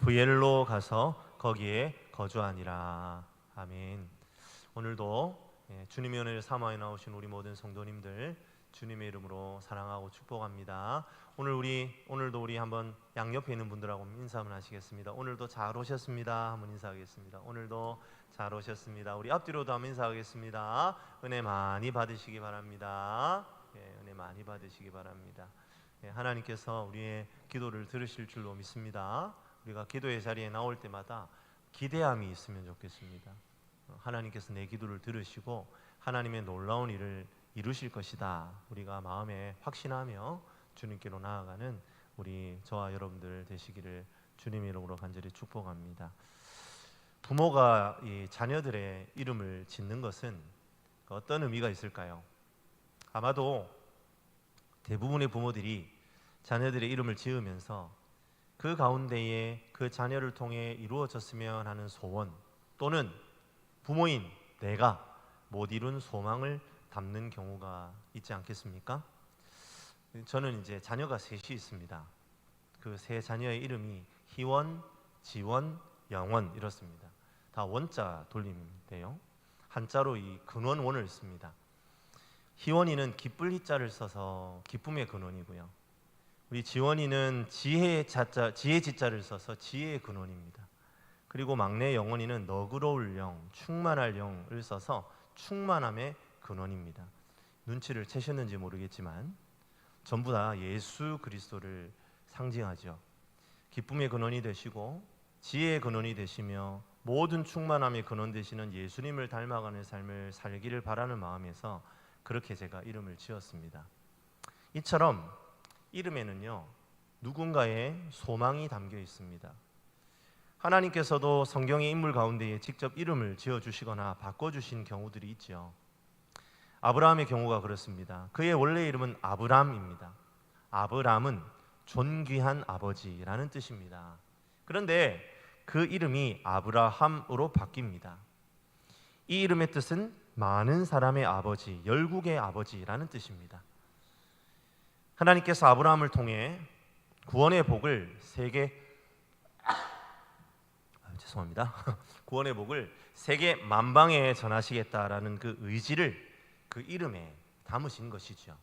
부엘로 가서 거기에 거주하니라. 아멘. 오늘도 주님의 은혜를 사모하여 나오신 우리 모든 성도님들 주님의 이름으로 사랑하고 축복합니다. 오늘도 우리 한번 양옆에 있는 분들하고 인사 한번 하시겠습니다. 오늘도 잘 오셨습니다. 한번 인사하겠습니다. 오늘도 잘 오셨습니다. 우리 앞뒤로도 한번 인사하겠습니다. 은혜 많이 받으시기 바랍니다. 은혜 많이 받으시기 바랍니다. 하나님께서 우리의 기도를 들으실 줄로 믿습니다. 우리가 기도의 자리에 나올 때마다 기대함이 있으면 좋겠습니다. 하나님께서 내 기도를 들으시고 하나님의 놀라운 일을 이루실 것이다. 우리가 마음에 확신하며 주님께로 나아가는 저와 여러분들 되시기를 주님의 이름으로 간절히 축복합니다. 부모가 이 자녀들의 이름을 짓는 것은 어떤 의미가 있을까요? 아마도 대부분의 부모들이 자녀들의 이름을 지으면서 그 가운데에 그 자녀를 통해 이루어졌으면 하는 소원, 또는 부모인 내가 못 이룬 소망을 담는 경우가 있지 않겠습니까? 저는 이제 자녀가 셋이 있습니다. 그 세 자녀의 이름이 희원, 지원, 영원 이렇습니다. 다 원자 돌림인데요, 한자로 이 근원원을 씁니다. 희원이는 기쁠 희자를 써서 기쁨의 근원이고요, 우리 지원이는 지혜 지자를 써서 지혜의 근원입니다. 그리고 막내 영원이는 너그러울 영, 충만할 영을 써서 충만함의 근원입니다. 눈치를 채셨는지 모르겠지만 전부 다 예수 그리스도를 상징하죠. 기쁨의 근원이 되시고 지혜의 근원이 되시며 모든 충만함의 근원 되시는 예수님을 닮아가는 삶을 살기를 바라는 마음에서 그렇게 제가 이름을 지었습니다. 이처럼 이름에는요, 누군가의 소망이 담겨 있습니다. 하나님께서도 성경의 인물 가운데에 직접 이름을 지어주시거나 바꿔주신 경우들이 있죠. 아브라함의 경우가 그렇습니다. 그의 원래 이름은 아브람입니다. 아브람은 존귀한 아버지라는 뜻입니다. 그런데 그 이름이 아브라함으로 바뀝니다. 이 이름의 뜻은 많은 사람의 아버지, 열국의 아버지라는 뜻입니다. 하나님께서 아브라함을 통해 구원의 복을 구원의 복을 세계 만방에 전하시겠다라는 그 의지를 그 이름에 담으신 것이죠.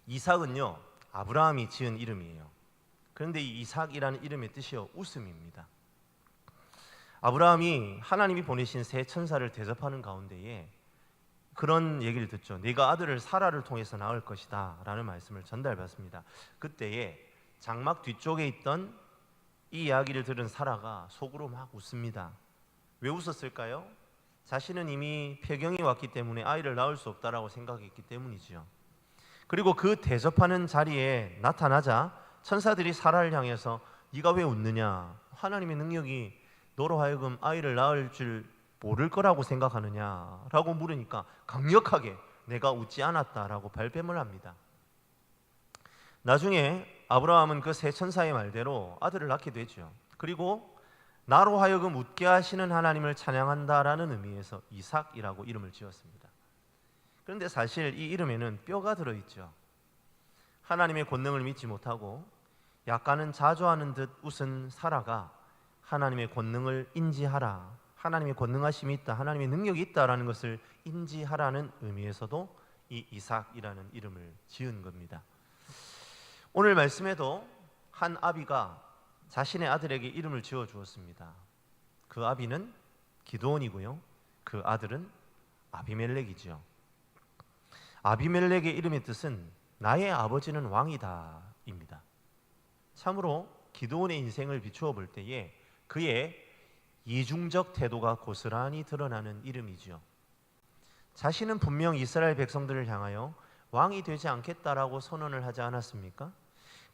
이삭은요, 아브라함이 지은 이름이에요. 그런데 이 이삭이라는 이름의 뜻이요, 웃음입니다. 아브라함이 하나님이 보내신 세 천사를 대접하는 가운데에 그런 얘기를 듣죠. 네가 아들을 사라를 통해서 낳을 것이다 라는 말씀을 전달받습니다. 그때에 장막 뒤쪽에 있던 이 이야기를 들은 사라가 속으로 막 웃습니다. 왜 웃었을까요? 자신은 이미 폐경이 왔기 때문에 아이를 낳을 수 없다라고 생각했기 때문이죠. 그리고 그 대접하는 자리에 나타나자 천사들이 사라를 향해서 네가 왜 웃느냐, 하나님의 능력이 너로 하여금 아이를 낳을 줄 모를 거라고 생각하느냐라고 물으니까 강력하게 내가 웃지 않았다라고 발뺌을 합니다. 나중에 아브라함은 그 세 천사의 말대로 아들을 낳게 되죠. 그리고 나로 하여금 웃게 하시는 하나님을 찬양한다라는 의미에서 이삭이라고 이름을 지었습니다. 그런데 사실 이 이름에는 뼈가 들어있죠. 하나님의 권능을 믿지 못하고 약간은 자조하는 듯 웃은 사라가 하나님의 권능을 인지하라, 하나님의 권능하심이 있다, 하나님의 능력이 있다라는 것을 인지하라는 의미에서도 이 이삭이라는 이름을 지은 겁니다. 오늘 말씀에도 한 아비가 자신의 아들에게 이름을 지어 주었습니다. 그 아비는 기드온이고요, 그 아들은 아비멜렉이죠. 아비멜렉의 이름의 뜻은 나의 아버지는 왕이다 입니다. 참으로 기드온의 인생을 비추어 볼 때에 그의 이중적 태도가 고스란히 드러나는 이름이죠. 자신은 분명 이스라엘 백성들을 향하여 왕이 되지 않겠다라고 선언을 하지 않았습니까?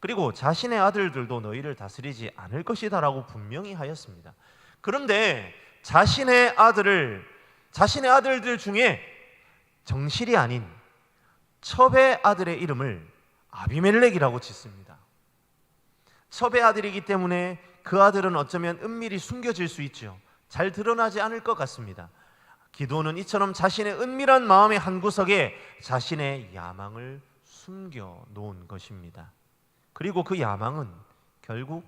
그리고 자신의 아들들도 너희를 다스리지 않을 것이다라고 분명히 하였습니다. 그런데 자신의 아들들 중에 정실이 아닌 첩의 아들의 이름을 아비멜렉이라고 짓습니다. 첩의 아들이기 때문에 그 아들은 어쩌면 은밀히 숨겨질 수 있죠. 잘 드러나지 않을 것 같습니다. 기드온은 이처럼 자신의 은밀한 마음의 한구석에 자신의 야망을 숨겨 놓은 것입니다. 그리고 그 야망은 결국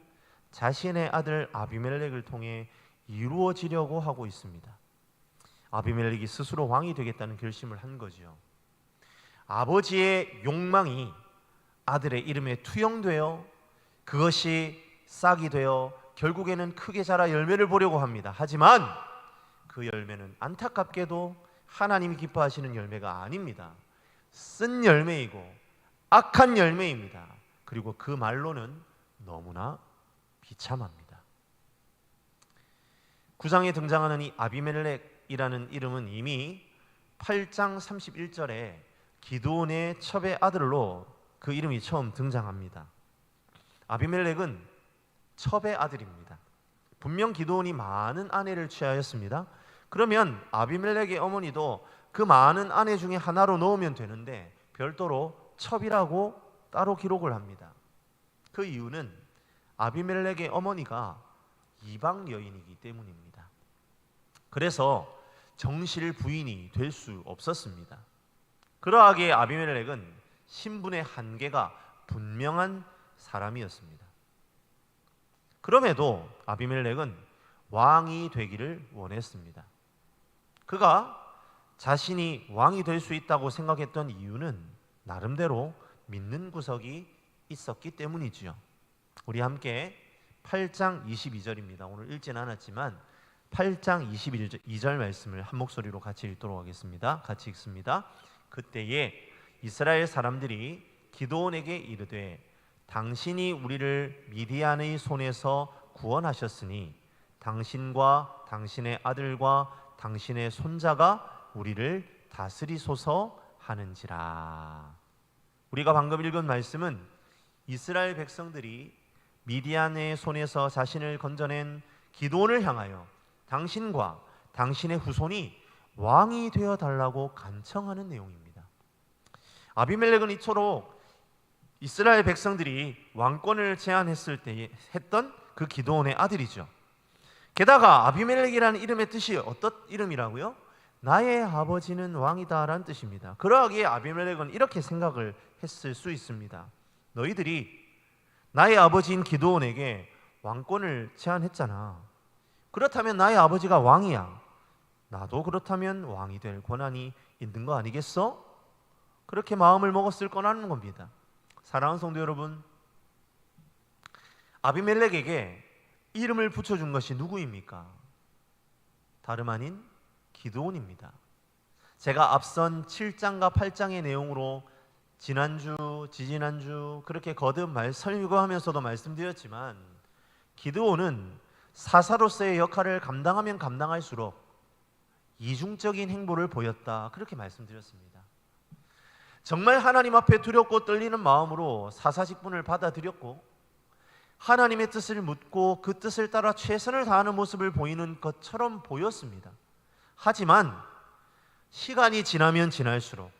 자신의 아들 아비멜렉을 통해 이루어지려고 하고 있습니다. 아비멜렉이 스스로 왕이 되겠다는 결심을 한 거죠. 아버지의 욕망이 아들의 이름에 투영되어 그것이 싹이 되어 결국에는 크게 자라 열매를 보려고 합니다. 하지만 그 열매는 안타깝게도 하나님이 기뻐하시는 열매가 아닙니다. 쓴 열매이고 악한 열매입니다. 그리고 그 말로는 너무나 비참합니다. 9장에 등장하는 이 아비멜렉이라는 이름은 이미 8장 31절에 기드온의 첩의 아들로 그 이름이 처음 등장합니다. 아비멜렉은 첩의 아들입니다. 분명 기드온이 많은 아내를 취하였습니다. 그러면 아비멜렉의 어머니도 그 많은 아내 중에 하나로 넣으면 되는데 별도로 첩이라고 따로 기록을 합니다. 그 이유는 아비멜렉의 어머니가 이방 여인이기 때문입니다. 그래서 정실 부인이 될 수 없었습니다. 그러하기에 아비멜렉은 신분의 한계가 분명한 사람이었습니다. 그럼에도 아비멜렉은 왕이 되기를 원했습니다. 그가 자신이 왕이 될 수 있다고 생각했던 이유는 나름대로 믿는 구석이 있었기 때문이지요. 우리 함께 8장 22절입니다. 오늘 읽진 않았지만 8장 22절 말씀을 한 목소리로 같이 읽도록 하겠습니다. 같이 읽습니다. 그때에 이스라엘 사람들이 기드온에게 이르되 당신이 우리를 미디안의 손에서 구원하셨으니 당신과 당신의 아들과 당신의 손자가 우리를 다스리소서 하는지라. 우리가 방금 읽은 말씀은 이스라엘 백성들이 미디안의 손에서 자신을 건져낸 기드온을 향하여 당신과 당신의 후손이 왕이 되어 달라고 간청하는 내용입니다. 아비멜렉은 이토록 이스라엘 백성들이 왕권을 제안했을 때 했던 그 기드온의 아들이죠. 게다가 아비멜렉이라는 이름의 뜻이 어떤 이름이라고요? 나의 아버지는 왕이다라는 뜻입니다. 그러하기에 아비멜렉은 이렇게 생각을 했을 수 있습니다. 너희들이 나의 아버지인 기드온에게 왕권을 제안했잖아. 그렇다면 나의 아버지가 왕이야. 나도 그렇다면 왕이 될 권한이 있는 거 아니겠어? 그렇게 마음을 먹었을 거라는 겁니다. 사랑하는 성도 여러분, 아비멜렉에게 이름을 붙여준 것이 누구입니까? 다름 아닌 기드온입니다. 제가 앞선 7장과 8장의 내용으로 지난주, 지지난주 그렇게 거듭 설교하면서도 말씀드렸지만 기드온은 사사로서의 역할을 감당하면 감당할수록 이중적인 행보를 보였다, 그렇게 말씀드렸습니다. 정말 하나님 앞에 두렵고 떨리는 마음으로 사사직분을 받아들였고 하나님의 뜻을 묻고 그 뜻을 따라 최선을 다하는 모습을 보이는 것처럼 보였습니다. 하지만 시간이 지나면 지날수록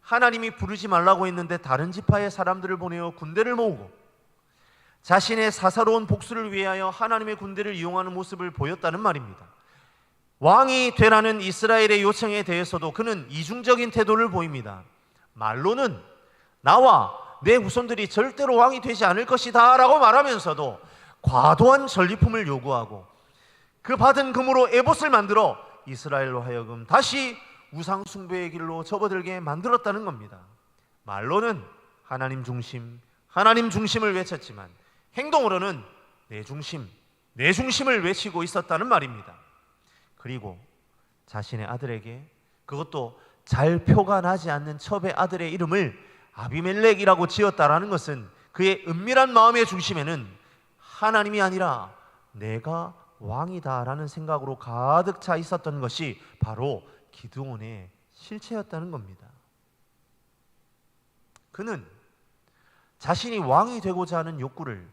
하나님이 부르지 말라고 했는데 다른 지파의 사람들을 보내어 군대를 모으고 자신의 사사로운 복수를 위하여 하나님의 군대를 이용하는 모습을 보였다는 말입니다. 왕이 되라는 이스라엘의 요청에 대해서도 그는 이중적인 태도를 보입니다. 말로는 나와 내 후손들이 절대로 왕이 되지 않을 것이다 라고 말하면서도 과도한 전리품을 요구하고 그 받은 금으로 에봇을 만들어 이스라엘로 하여금 다시 우상 숭배의 길로 접어들게 만들었다는 겁니다. 말로는 하나님 중심을 외쳤지만 행동으로는 내 중심을 외치고 있었다는 말입니다. 그리고 자신의 아들에게, 그것도 잘 표가 나지 않는 첩의 아들의 이름을 아비멜렉이라고 지었다라는 것은 그의 은밀한 마음의 중심에는 하나님이 아니라 내가 왕이다라는 생각으로 가득 차 있었던 것이 바로 기드온의 실체였다는 겁니다. 그는 자신이 왕이 되고자 하는 욕구를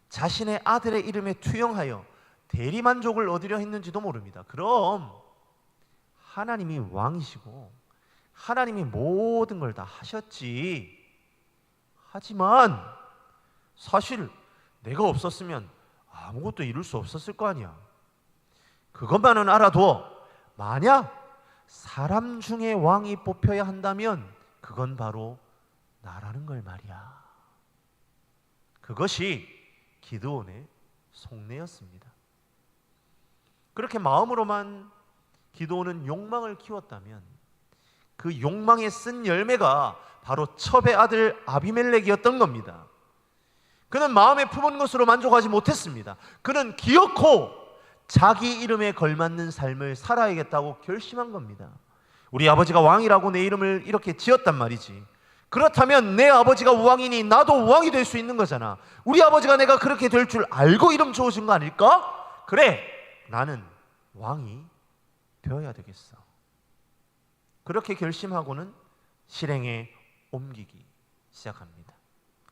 자신의 아들의 이름에 투영하여 대리만족을 얻으려 했는지도 모릅니다. 그럼 하나님이 왕이시고 하나님이 모든 걸 다 하셨지. 하지만 사실 내가 없었으면 아무것도 이룰 수 없었을 거 아니야. 그것만은 알아도 만약 사람 중에 왕이 뽑혀야 한다면 그건 바로 나라는 걸 말이야. 그것이 기드온의 속내였습니다. 그렇게 마음으로만 기드온은 욕망을 키웠다면 그 욕망에 쓴 열매가 바로 첩의 아들 아비멜렉이었던 겁니다. 그는 마음에 품은 것으로 만족하지 못했습니다. 그는 기어코 자기 이름에 걸맞는 삶을 살아야겠다고 결심한 겁니다. 우리 아버지가 왕이라고 내 이름을 이렇게 지었단 말이지. 그렇다면 내 아버지가 왕이니 나도 왕이 될 수 있는 거잖아. 우리 아버지가 내가 그렇게 될 줄 알고 이름 지어준 거 아닐까? 그래, 나는 왕이 되어야 되겠어. 그렇게 결심하고는 실행에 옮기기 시작합니다.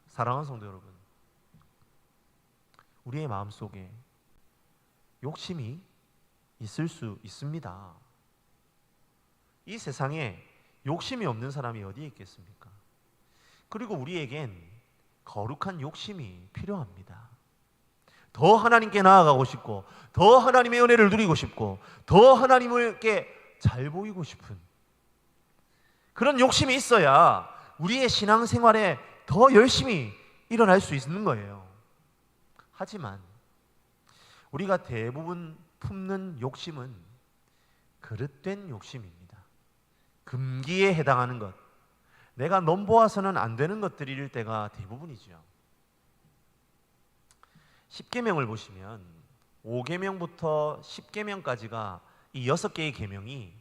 사랑하는 성도 여러분, 우리의 마음속에 욕심이 있을 수 있습니다. 이 세상에 욕심이 없는 사람이 어디에 있겠습니까? 그리고 우리에겐 거룩한 욕심이 필요합니다. 더 하나님께 나아가고 싶고, 더 하나님의 은혜를 누리고 싶고, 더 하나님께 잘 보이고 싶은 그런 욕심이 있어야 우리의 신앙생활에 더 열심히 일어날 수 있는 거예요. 하지만 우리가 대부분 품는 욕심은 그릇된 욕심입니다. 금기에 해당하는 것, 내가 넘보아서는 안 되는 것들일 때가 대부분이죠. 10계명을 보시면 5계명부터 10계명까지가 이 6개의 계명이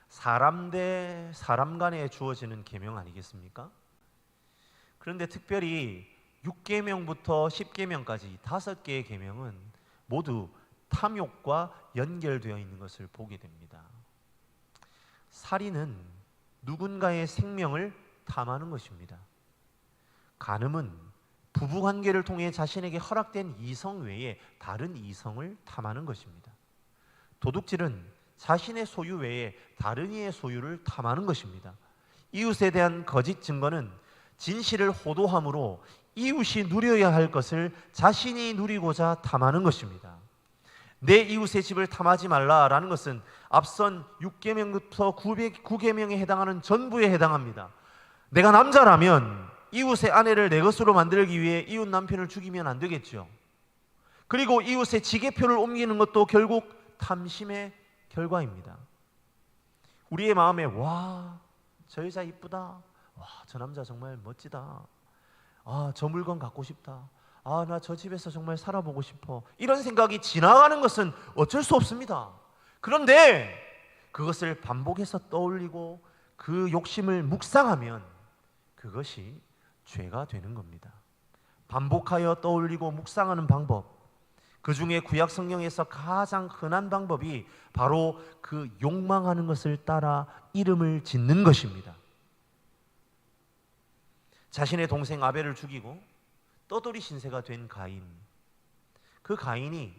사람 대 사람 간에 주어지는 계명 아니겠습니까? 그런데 특별히 6계명부터 10계명까지 5개의 계명은 모두 탐욕과 연결되어 있는 것을 보게 됩니다. 살인은 누군가의 생명을 탐하는 것입니다. 간음은 부부관계를 통해 자신에게 허락된 이성 외에 다른 이성을 탐하는 것입니다. 도둑질은 자신의 소유 외에 다른 이의 소유를 탐하는 것입니다. 이웃에 대한 거짓 증거는 진실을 호도함으로 이웃이 누려야 할 것을 자신이 누리고자 탐하는 것입니다. 내 이웃의 집을 탐하지 말라라는 것은 앞선 6계명부터 9계명에 해당하는 전부에 해당합니다. 내가 남자라면 이웃의 아내를 내 것으로 만들기 위해 이웃 남편을 죽이면 안 되겠죠. 그리고 이웃의 지게표를 옮기는 것도 결국 탐심의 결과입니다. 우리의 마음에 와, 저 여자 이쁘다. 와, 저 남자 정말 멋지다. 아, 저 물건 갖고 싶다. 아, 나 저 집에서 정말 살아보고 싶어. 이런 생각이 지나가는 것은 어쩔 수 없습니다. 그런데 그것을 반복해서 떠올리고 그 욕심을 묵상하면 그것이 죄가 되는 겁니다. 반복하여 떠올리고 묵상하는 방법, 그 중에 구약 성경에서 가장 흔한 방법이 바로 그 욕망하는 것을 따라 이름을 짓는 것입니다. 자신의 동생 아벨을 죽이고 떠돌이 신세가 된 가인, 그 가인이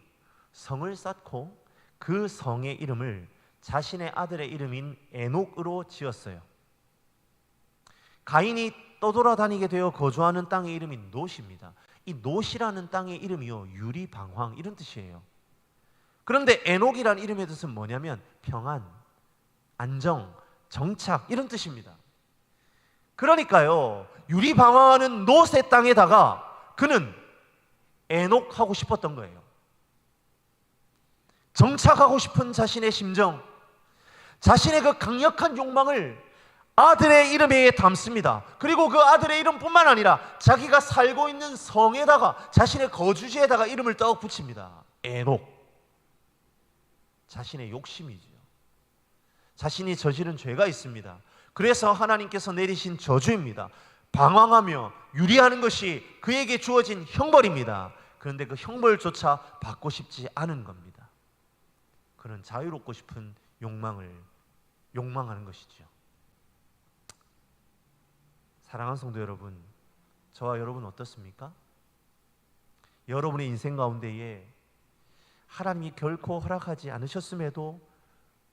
성을 쌓고 그 성의 이름을 자신의 아들의 이름인 에녹으로 지었어요. 가인이 떠돌아다니게 되어 거주하는 땅의 이름이 놋입니다. 이 놋이라는 땅의 이름이요, 유리방황 이런 뜻이에요. 그런데 에녹이라는 이름의 뜻은 뭐냐면 평안, 안정, 정착 이런 뜻입니다. 그러니까요, 유리방황하는 놋의 땅에다가 그는 에녹하고 싶었던 거예요. 정착하고 싶은 자신의 심정, 자신의 그 강력한 욕망을 아들의 이름에 담습니다. 그리고 그 아들의 이름뿐만 아니라 자기가 살고 있는 성에다가, 자신의 거주지에다가 이름을 떡 붙입니다. 에녹. 자신의 욕심이죠. 자신이 저지른 죄가 있습니다. 그래서 하나님께서 내리신 저주입니다. 방황하며 유리하는 것이 그에게 주어진 형벌입니다. 그런데 그 형벌조차 받고 싶지 않은 겁니다. 그는 자유롭고 싶은 욕망을 욕망하는 것이죠. 사랑하는 성도 여러분, 저와 여러분 어떻습니까? 여러분의 인생 가운데에 하나님이 결코 허락하지 않으셨음에도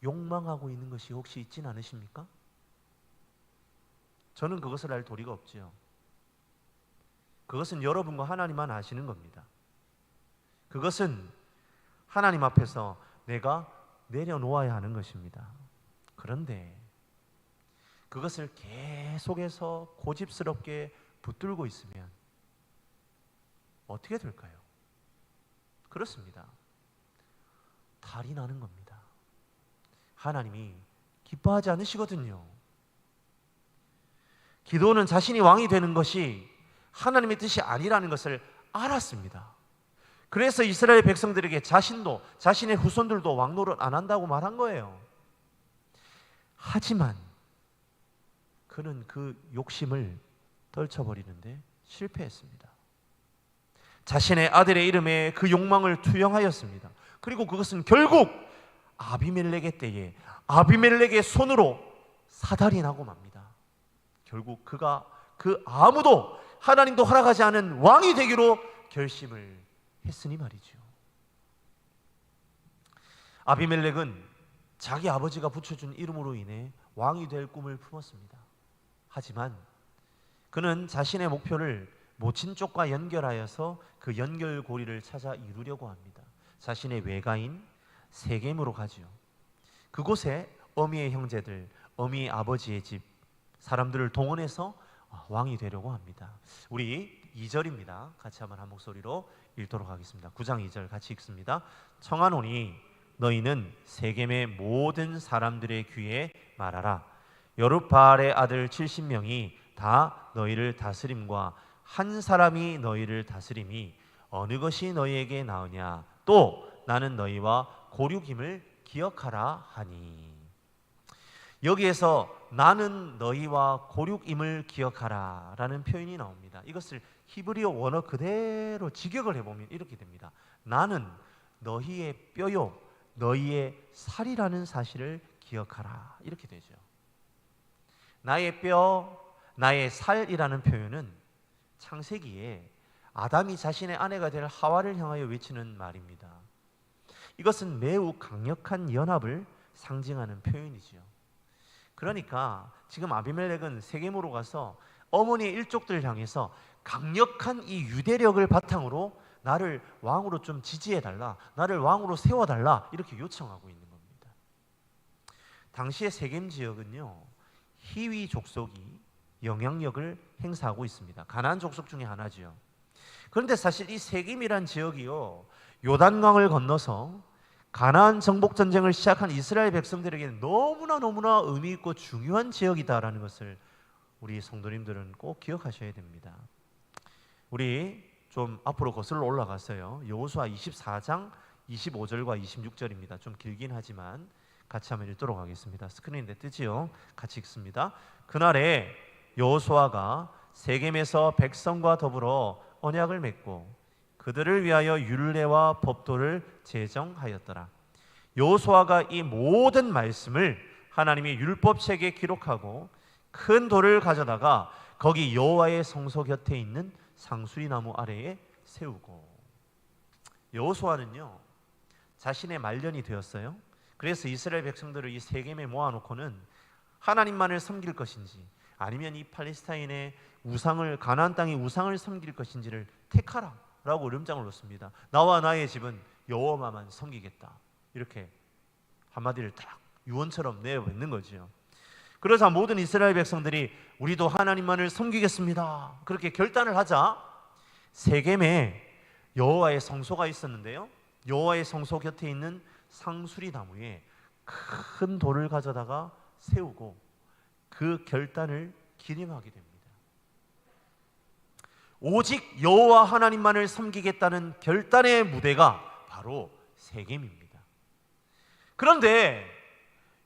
욕망하고 있는 것이 혹시 있진 않으십니까? 저는 그것을 알 도리가 없지요. 그것은 여러분과 하나님만 아시는 겁니다. 그것은 하나님 앞에서 내가 내려놓아야 하는 것입니다. 그런데 그것을 계속해서 고집스럽게 붙들고 있으면 어떻게 될까요? 그렇습니다. 탈이 나는 겁니다. 하나님이 기뻐하지 않으시거든요. 기드온은 자신이 왕이 되는 것이 하나님의 뜻이 아니라는 것을 알았습니다. 그래서 이스라엘 백성들에게 자신도 자신의 후손들도 왕 노릇 안 한다고 말한 거예요. 하지만 그는 그 욕심을 떨쳐버리는데 실패했습니다. 자신의 아들의 이름에 그 욕망을 투영하였습니다. 그리고 그것은 결국 아비멜렉의 때에 아비멜렉의 손으로 사달이 나고 맙니다. 결국 그가 그 아무도 하나님도 허락하지 않은 왕이 되기로 결심을 했으니 말이죠. 아비멜렉은 자기 아버지가 붙여준 이름으로 인해 왕이 될 꿈을 품었습니다. 하지만 그는 자신의 목표를 모친 쪽과 연결하여서 그 연결고리를 찾아 이루려고 합니다. 자신의 외가인 세겜으로 가지요. 그곳에 어미의 형제들, 어미의 아버지의 집 사람들을 동원해서 왕이 되려고 합니다. 우리 2절입니다. 같이 한번 한 목소리로 읽도록 하겠습니다. 9장 2절 같이 읽습니다. 청하노니 너희는 세겜의 모든 사람들의 귀에 말하라. 여룹바알의 아들 70명이 다 너희를 다스림과 한 사람이 너희를 다스림이 어느 것이 너희에게 나으냐. 또 나는 너희와 고륙임을 기억하라 하니. 여기에서 나는 너희와 고륙임을 기억하라 라는 표현이 나옵니다. 이것을 히브리어 원어 그대로 직역을 해보면 이렇게 됩니다. 나는 너희의 뼈요 너희의 살이라는 사실을 기억하라. 이렇게 되죠. 나의 뼈, 나의 살이라는 표현은 창세기에 아담이 자신의 아내가 될 하와를 향하여 외치는 말입니다. 이것은 매우 강력한 연합을 상징하는 표현이지요. 그러니까 지금 아비멜렉은 세겜으로 가서 어머니의 일족들을 향해서 강력한 이 유대력을 바탕으로 나를 왕으로 좀 지지해달라, 나를 왕으로 세워달라 이렇게 요청하고 있는 겁니다. 당시의 세겜 지역은요, 히위 족속이 영향력을 행사하고 있습니다. 가나안 족속 중에 하나지요. 그런데 사실 이 세겜이란 지역이요, 요단강을 건너서 가나안 정복 전쟁을 시작한 이스라엘 백성들에게는 너무나 의미 있고 중요한 지역이다라는 것을 우리 성도님들은 꼭 기억하셔야 됩니다. 우리 좀 앞으로 거슬러 올라가서요, 여호수아 24장 25절과 26절입니다. 좀 길긴 하지만 같이 한번 읽도록 하겠습니다. 스크린에 뜨지요? 같이 읽습니다. 그날에 여호수아가 세겜에서 백성과 더불어 언약을 맺고 그들을 위하여 율례와 법도를 제정하였더라. 여호수아가 이 모든 말씀을 하나님의 율법책에 기록하고 큰 돌을 가져다가 거기 여호와의 성소 곁에 있는 상수리 나무 아래에 세우고. 여호수아는요, 자신의 말년이 되었어요. 그래서 이스라엘 백성들을 이 세겜에 모아놓고는 하나님만을 섬길 것인지 아니면 이 팔레스타인의 우상을, 가나안 땅의 우상을 섬길 것인지를 택하라 라고 으름장을 놓습니다. 나와 나의 집은 여호와만 섬기겠다, 이렇게 한마디를 딱 유언처럼 내어뱉는 거지요. 그러자 모든 이스라엘 백성들이 우리도 하나님만을 섬기겠습니다, 그렇게 결단을 하자 세겜에 여호와의 성소가 있었는데요, 여호와의 성소 곁에 있는 상수리 나무에 큰 돌을 가져다가 세우고 그 결단을 기림하게 됩니다. 오직 여호와 하나님만을 섬기겠다는 결단의 무대가 바로 세겜입니다. 그런데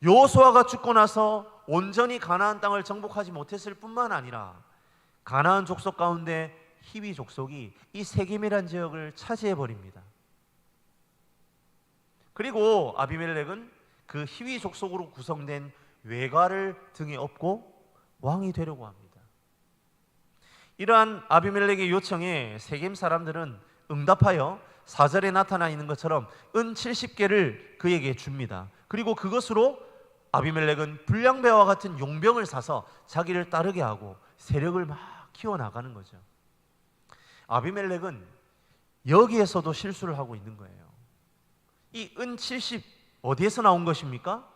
여호수아가 죽고 나서 온전히 가나안 땅을 정복하지 못했을 뿐만 아니라 가나안 족속 가운데 히위 족속이 이 세겜이란 지역을 차지해 버립니다. 그리고 아비멜렉은 그 히위 족속으로 구성된 외가를 등에 업고 왕이 되려고 합니다. 이러한 아비멜렉의 요청에 세겜 사람들은 응답하여 4절에 나타나 있는 것처럼 은 70개를 그에게 줍니다. 그리고 그것으로 아비멜렉은 불량배와 같은 용병을 사서 자기를 따르게 하고 세력을 막 키워나가는 거죠. 아비멜렉은 여기에서도 실수를 하고 있는 거예요. 이 은 70 어디에서 나온 것입니까?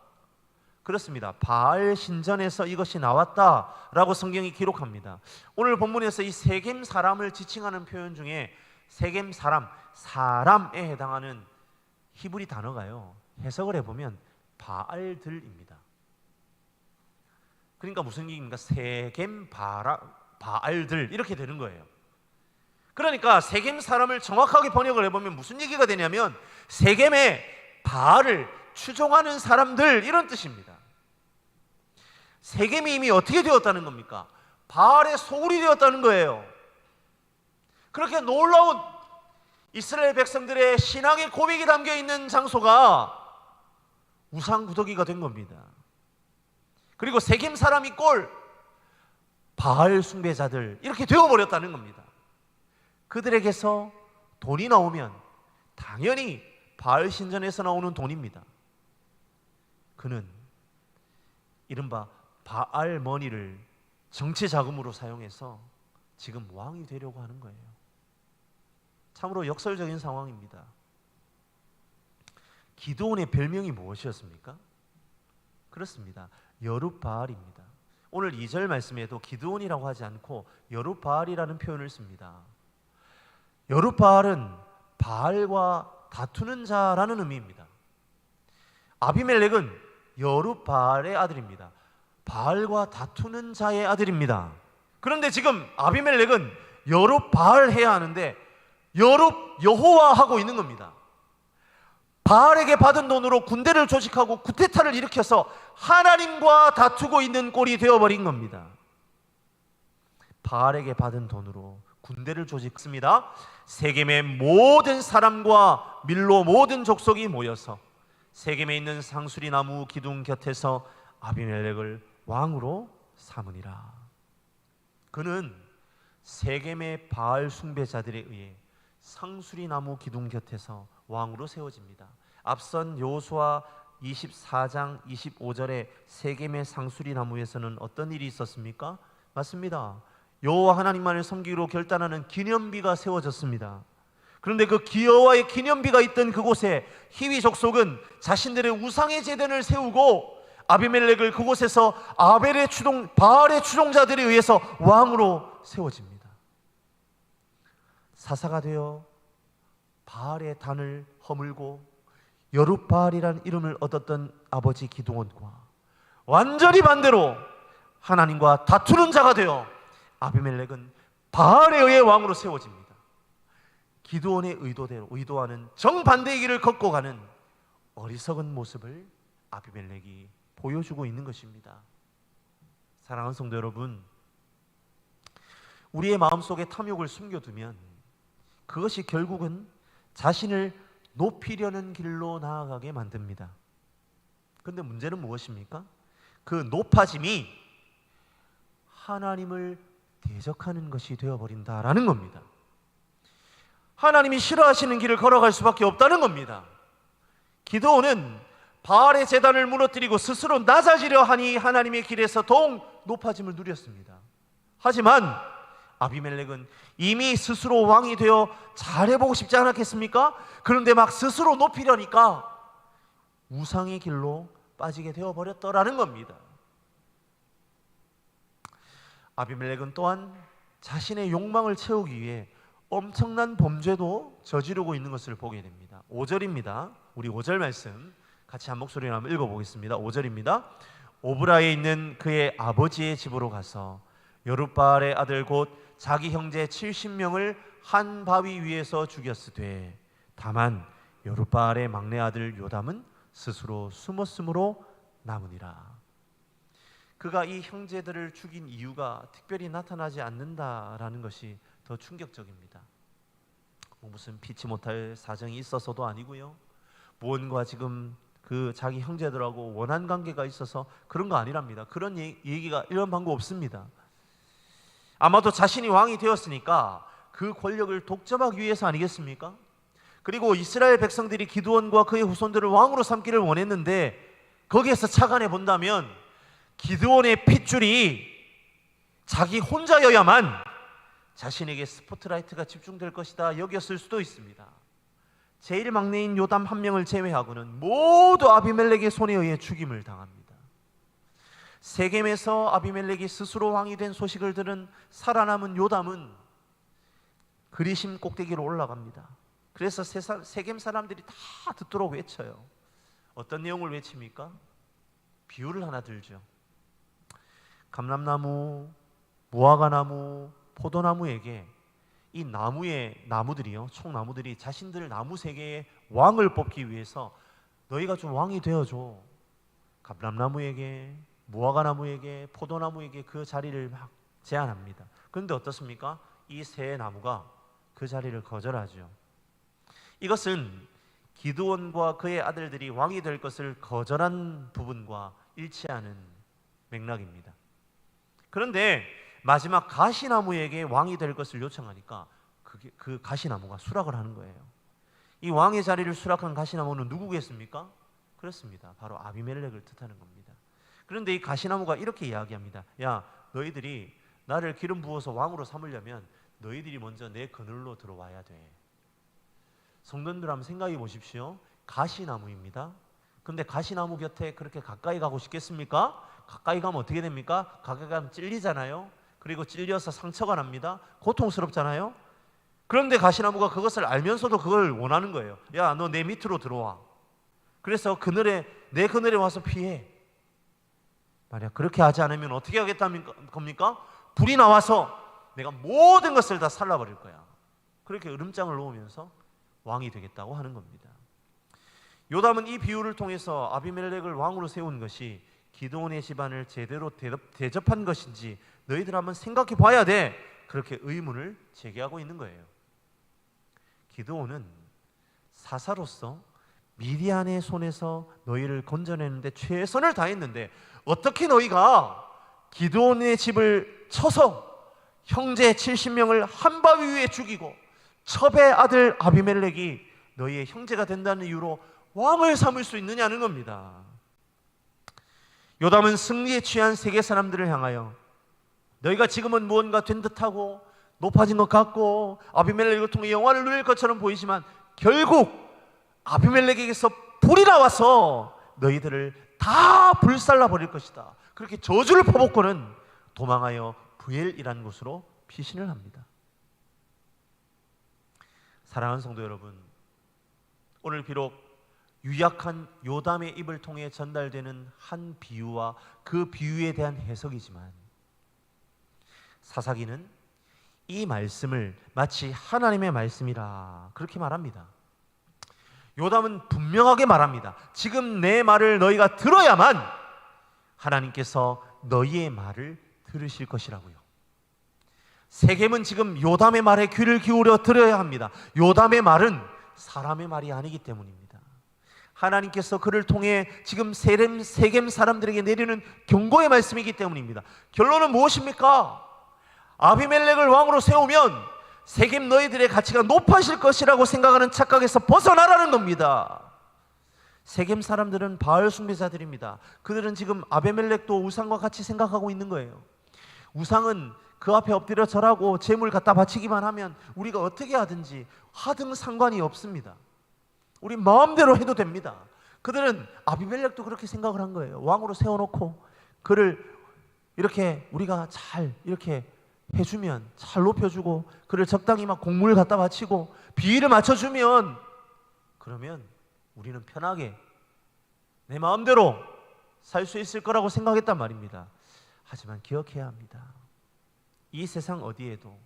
그렇습니다. 바알 신전에서 이것이 나왔다라고 성경이 기록합니다. 오늘 본문에서 이 세겜 사람을 지칭하는 표현 중에 세겜 사람에 해당하는 히브리 단어가요, 해석을 해보면 바알들입니다. 그러니까 무슨 얘기입니까? 세겜 바알들 이렇게 되는 거예요. 그러니까 세겜 사람을 정확하게 번역을 해보면 무슨 얘기가 되냐면 세겜의 바알을 추종하는 사람들, 이런 뜻입니다. 세겜이 이미 어떻게 되었다는 겁니까? 바알의 소굴이 되었다는 거예요. 그렇게 놀라운 이스라엘 백성들의 신앙의 고백이 담겨 있는 장소가 우상구더기가 된 겁니다. 그리고 세겜 사람이 꼴 바알 숭배자들 이렇게 되어버렸다는 겁니다. 그들에게서 돈이 나오면 당연히 바알 신전에서 나오는 돈입니다. 그는 이른바 바알 머니를 정치 자금으로 사용해서 지금 왕이 되려고 하는 거예요. 참으로 역설적인 상황입니다. 기드온의 별명이 무엇이었습니까? 그렇습니다. 여룻바알입니다. 오늘 2절 말씀에도 기드온이라고 하지 않고 여룻바알이라는 표현을 씁니다. 여룻바알은 바알과 다투는 자라는 의미입니다. 아비멜렉은 여룻바알의 아들입니다. 바알과 다투는 자의 아들입니다. 그런데 지금 아비멜렉은 여룻바알 해야 하는데 여호와 하고 있는 겁니다. 바알에게 받은 돈으로 군대를 조직하고 쿠데타를 일으켜서 하나님과 다투고 있는 꼴이 되어버린 겁니다. 바알에게 받은 돈으로 군대를 조직했습니다. 세겜의 모든 사람과 밀로 모든 족속이 모여서 세겜에 있는 상수리 나무 기둥 곁에서 아비멜렉을 왕으로 삼으니라. 그는 세겜의 바알 숭배자들에 의해 상수리 나무 기둥 곁에서 왕으로 세워집니다. 앞선 여호수아 24장 25절에 세겜의 상수리 나무에서는 어떤 일이 있었습니까? 맞습니다. 여호와 하나님만을 섬기기로 결단하는 기념비가 세워졌습니다. 그런데 그 여호와의 기념비가 있던 그곳에 히위 족속은 자신들의 우상의 제단을 세우고 아비멜렉을 그곳에서 바알의 추종자들에 의해서 왕으로 세워집니다. 사사가 되어 바알의 단을 허물고 여룻바알이라는 이름을 얻었던 아버지 기드온과 완전히 반대로 하나님과 다투는 자가 되어 아비멜렉은 바알에 의해 왕으로 세워집니다. 기드온의 의도대로 의도하는 정반대의 길을 걷고 가는 어리석은 모습을 아비멜렉이 보여주고 있는 것입니다. 사랑하는 성도 여러분, 우리의 마음속에 탐욕을 숨겨두면 그것이 결국은 자신을 높이려는 길로 나아가게 만듭니다. 그런데 문제는 무엇입니까? 그 높아짐이 하나님을 대적하는 것이 되어버린다라는 겁니다. 하나님이 싫어하시는 길을 걸어갈 수밖에 없다는 겁니다. 기드온은 바알의 제단을 무너뜨리고 스스로 낮아지려 하니 하나님의 길에서 더욱 높아짐을 누렸습니다. 하지만 아비멜렉은 이미 스스로 왕이 되어 잘해보고 싶지 않았겠습니까? 그런데 막 스스로 높이려니까 우상의 길로 빠지게 되어버렸더라는 겁니다. 아비멜렉은 또한 자신의 욕망을 채우기 위해 엄청난 범죄도 저지르고 있는 것을 보게 됩니다. 5절입니다. 우리 5절 말씀 같이 한 목소리로 한번 읽어보겠습니다. 5절입니다. 오브라에 있는 그의 아버지의 집으로 가서 여룻바알의 아들 곧 자기 형제 70명을 한 바위 위에서 죽였으되 다만 여룻바알의 막내 아들 요담은 스스로 숨었으므로 남으니라. 그가 이 형제들을 죽인 이유가 특별히 나타나지 않는다라는 것이 더 충격적입니다. 무슨 피치 못할 사정이 있어서도 아니고요, 무언가 지금 그 자기 형제들하고 원한 관계가 있어서 그런 거 아니랍니다. 그런 얘기가 이런 방법 없습니다. 아마도 자신이 왕이 되었으니까 그 권력을 독점하기 위해서 아니겠습니까? 그리고 이스라엘 백성들이 기드온과 그의 후손들을 왕으로 삼기를 원했는데 거기에서 착안해 본다면 기드온의 핏줄이 자기 혼자여야만 자신에게 스포트라이트가 집중될 것이다 여겼을 수도 있습니다. 제일 막내인 요담 한 명을 제외하고는 모두 아비멜렉의 손에 의해 죽임을 당합니다. 세겜에서 아비멜렉이 스스로 왕이 된 소식을 들은 살아남은 요담은 그리심 꼭대기로 올라갑니다. 그래서 세겜 사람들이 다 듣도록 외쳐요. 어떤 내용을 외칩니까? 비유를 하나 들죠. 감람나무, 무화과나무, 포도나무에게 이 나무들이요, 총나무들이 자신들 나무 세계의 왕을 뽑기 위해서 너희가 좀 왕이 되어줘. 감람나무에게, 무화과나무에게, 포도나무에게 그 자리를 막 제안합니다. 그런데 어떻습니까? 이 세 나무가 그 자리를 거절하죠. 이것은 기드온과 그의 아들들이 왕이 될 것을 거절한 부분과 일치하는 맥락입니다. 그런데 마지막 가시나무에게 왕이 될 것을 요청하니까 그 가시나무가 수락을 하는 거예요. 이 왕의 자리를 수락한 가시나무는 누구겠습니까? 그렇습니다. 바로 아비멜렉을 뜻하는 겁니다. 그런데 이 가시나무가 이렇게 이야기합니다. 야, 너희들이 나를 기름 부어서 왕으로 삼으려면 너희들이 먼저 내 그늘로 들어와야 돼. 성도님들 한번 생각해 보십시오. 가시나무입니다. 근데 가시나무 곁에 그렇게 가까이 가고 싶겠습니까? 가까이 가면 어떻게 됩니까? 가까이 가면 찔리잖아요. 그리고 찔려서 상처가 납니다. 고통스럽잖아요. 그런데 가시나무가 그것을 알면서도 그걸 원하는 거예요. 야, 너 내 밑으로 들어와. 그래서 내 그늘에 와서 피해. 만약 그렇게 하지 않으면 어떻게 하겠다는 겁니까? 불이 나와서 내가 모든 것을 다 살라버릴 거야. 그렇게 으름장을 놓으면서 왕이 되겠다고 하는 겁니다. 요담은 이 비유를 통해서 아비멜렉을 왕으로 세운 것이 기드온의 집안을 제대로 대접한 것인지 너희들 한번 생각해 봐야 돼. 그렇게 의문을 제기하고 있는 거예요. 기드온은 사사로서 미디안의 손에서 너희를 건져내는데 최선을 다했는데 어떻게 너희가 기드온의 집을 쳐서 형제 70명을 한 바위 위에 죽이고 첩의 아들 아비멜렉이 너희의 형제가 된다는 이유로 왕을 삼을 수 있느냐는 겁니다. 요담은 승리에 취한 세계 사람들을 향하여 너희가 지금은 무언가 된 듯하고 높아진 것 같고 아비멜렉을 통해 영화를 누릴 것처럼 보이지만 결국 아비멜렉에게서 불이 나와서 너희들을 다 불살라 버릴 것이다. 그렇게 저주를 퍼붓고는 도망하여 부엘이라는 곳으로 피신을 합니다. 사랑하는 성도 여러분, 오늘 비록 유약한 요담의 입을 통해 전달되는 한 비유와 그 비유에 대한 해석이지만 사사기는 이 말씀을 마치 하나님의 말씀이라 그렇게 말합니다. 요담은 분명하게 말합니다. 지금 내 말을 너희가 들어야만 하나님께서 너희의 말을 들으실 것이라고요. 세겜은 지금 요담의 말에 귀를 기울여 들어야 합니다. 요담의 말은 사람의 말이 아니기 때문입니다. 하나님께서 그를 통해 지금 세겜 사람들에게 내리는 경고의 말씀이기 때문입니다. 결론은 무엇입니까? 아비멜렉을 왕으로 세우면 세겜 너희들의 가치가 높아질 것이라고 생각하는 착각에서 벗어나라는 겁니다. 세겜 사람들은 바알 숭배자들입니다. 그들은 지금 아비멜렉도 우상과 같이 생각하고 있는 거예요. 우상은 그 앞에 엎드려 절하고 재물 갖다 바치기만 하면 우리가 어떻게 하든지 하등 상관이 없습니다. 우리 마음대로 해도 됩니다. 그들은 아비멜렉도 그렇게 생각을 한 거예요. 왕으로 세워놓고 그를 이렇게 우리가 잘 이렇게 해주면 잘 높여주고 그를 적당히 막 공물을 갖다 바치고 비위를 맞춰주면 그러면 우리는 편하게 내 마음대로 살 수 있을 거라고 생각했단 말입니다. 하지만 기억해야 합니다. 이 세상 어디에도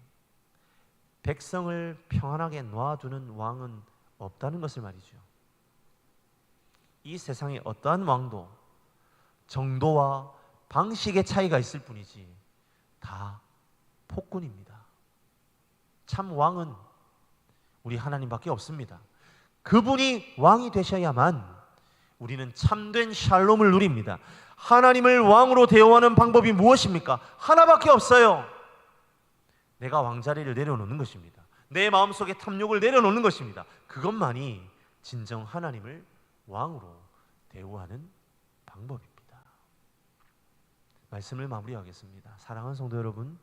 백성을 평안하게 놔두는 왕은 없다는 것을 말이죠. 이 세상에 어떠한 왕도 정도와 방식의 차이가 있을 뿐이지 다 폭군입니다. 참 왕은 우리 하나님밖에 없습니다. 그분이 왕이 되셔야만 우리는 참된 샬롬을 누립니다. 하나님을 왕으로 대우하는 방법이 무엇입니까? 하나밖에 없어요. 내가 왕자리를 내려놓는 것입니다. 내 마음속에 탐욕을 내려놓는 것입니다. 그것만이 진정 하나님을 왕으로 대우하는 방법입니다. 말씀을 마무리하겠습니다. 사랑하는 성도 여러분,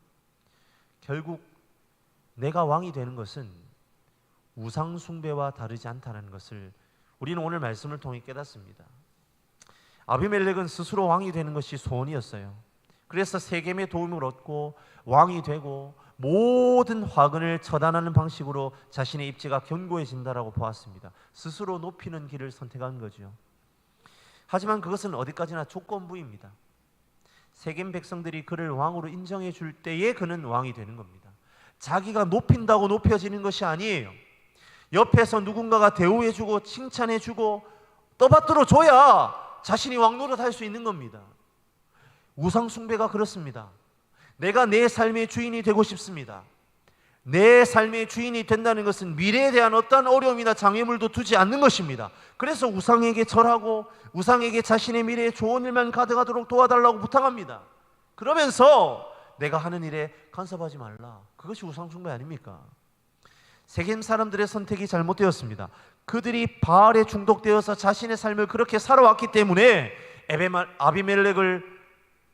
결국 내가 왕이 되는 것은 우상 숭배와 다르지 않다는 것을 우리는 오늘 말씀을 통해 깨닫습니다. 아비멜렉은 스스로 왕이 되는 것이 소원이었어요. 그래서 세겜의 도움을 얻고 왕이 되고 모든 화근을 처단하는 방식으로 자신의 입지가 견고해진다라고 보았습니다. 스스로 높이는 길을 선택한 거죠. 하지만 그것은 어디까지나 조건부입니다. 세겜 백성들이 그를 왕으로 인정해 줄 때에 그는 왕이 되는 겁니다. 자기가 높인다고 높여지는 것이 아니에요. 옆에서 누군가가 대우해주고 칭찬해주고 떠받들어 줘야 자신이 왕 노릇할 수 있는 겁니다. 우상 숭배가 그렇습니다. 내가 내 삶의 주인이 되고 싶습니다. 내 삶의 주인이 된다는 것은 미래에 대한 어떠한 어려움이나 장애물도 두지 않는 것입니다. 그래서 우상에게 절하고 우상에게 자신의 미래에 좋은 일만 가득하도록 도와달라고 부탁합니다. 그러면서 내가 하는 일에 간섭하지 말라. 그것이 우상 숭배 아닙니까? 세겜 사람들의 선택이 잘못되었습니다. 그들이 바알에 중독되어서 자신의 삶을 그렇게 살아왔기 때문에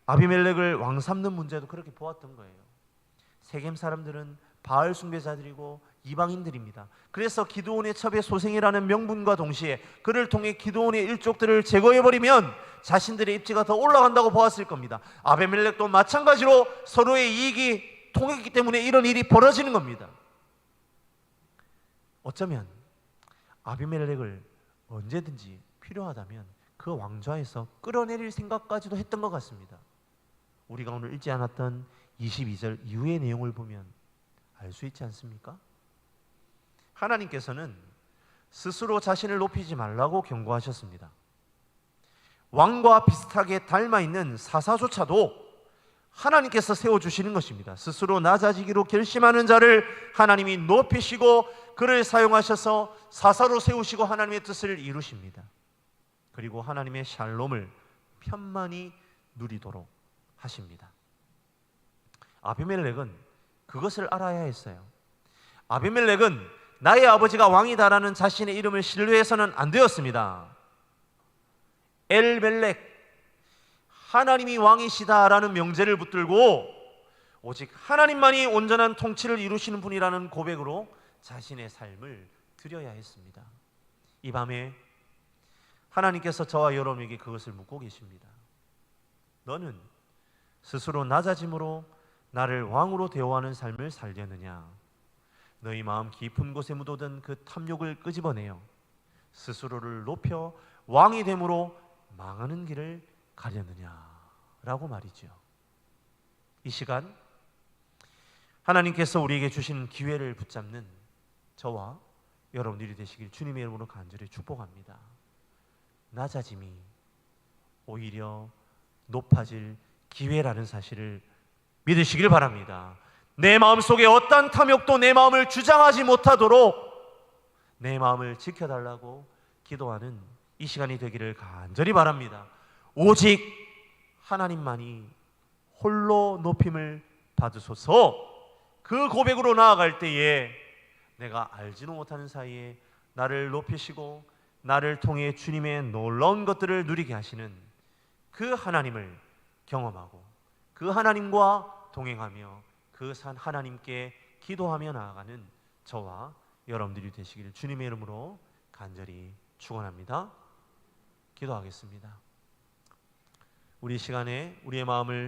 아비멜렉을 왕 삼는 문제도 그렇게 보았던 거예요. 세겜 사람들은 바알 숭배자들이고 이방인들입니다. 그래서 기드온의 첩의 소생이라는 명분과 동시에 그를 통해 기드온의 일족들을 제거해버리면 자신들의 입지가 더 올라간다고 보았을 겁니다. 아비멜렉도 마찬가지로 서로의 이익이 통했기 때문에 이런 일이 벌어지는 겁니다. 어쩌면 아비멜렉을 언제든지 필요하다면 그 왕좌에서 끌어내릴 생각까지도 했던 것 같습니다. 우리가 오늘 읽지 않았던 22절 이후의 내용을 보면 알 수 있지 않습니까? 하나님께서는 스스로 자신을 높이지 말라고 경고하셨습니다. 왕과 비슷하게 닮아있는 사사조차도 하나님께서 세워주시는 것입니다. 스스로 낮아지기로 결심하는 자를 하나님이 높이시고 그를 사용하셔서 사사로 세우시고 하나님의 뜻을 이루십니다. 그리고 하나님의 샬롬을 편만히 누리도록 하십니다. 아비멜렉은 그것을 알아야 했어요. 아비멜렉은 나의 아버지가 왕이다라는 자신의 이름을 신뢰해서는 안 되었습니다. 엘멜렉, 하나님이 왕이시다라는 명제를 붙들고 오직 하나님만이 온전한 통치를 이루시는 분이라는 고백으로 자신의 삶을 드려야 했습니다. 이 밤에 하나님께서 저와 여러분에게 그것을 묻고 계십니다. 너는 스스로 낮아짐으로 나를 왕으로 대우하는 삶을 살려느냐? 너희 마음 깊은 곳에 묻어든 그 탐욕을 끄집어내어 스스로를 높여 왕이 됨으로 망하는 길을 가려느냐? 라고 말이죠. 이 시간 하나님께서 우리에게 주신 기회를 붙잡는 저와 여러분들이 되시길 주님의 이름으로 간절히 축복합니다. 낮아짐이 오히려 높아질 기회라는 사실을 믿으시길 바랍니다. 내 마음속에 어떠한 탐욕도 내 마음을 주장하지 못하도록 내 마음을 지켜달라고 기도하는 이 시간이 되기를 간절히 바랍니다. 오직 하나님만이 홀로 높임을 받으소서. 그 고백으로 나아갈 때에 내가 알지도 못하는 사이에 나를 높이시고 나를 통해 주님의 놀라운 것들을 누리게 하시는 그 하나님을 경험하고 그 하나님과 동행하며 그 하나님께 기도하며 나아가는 저와 여러분들이 되시기를 주님의 이름으로 간절히 축원합니다. 기도하겠습니다. 우리 시간에 우리의 마음을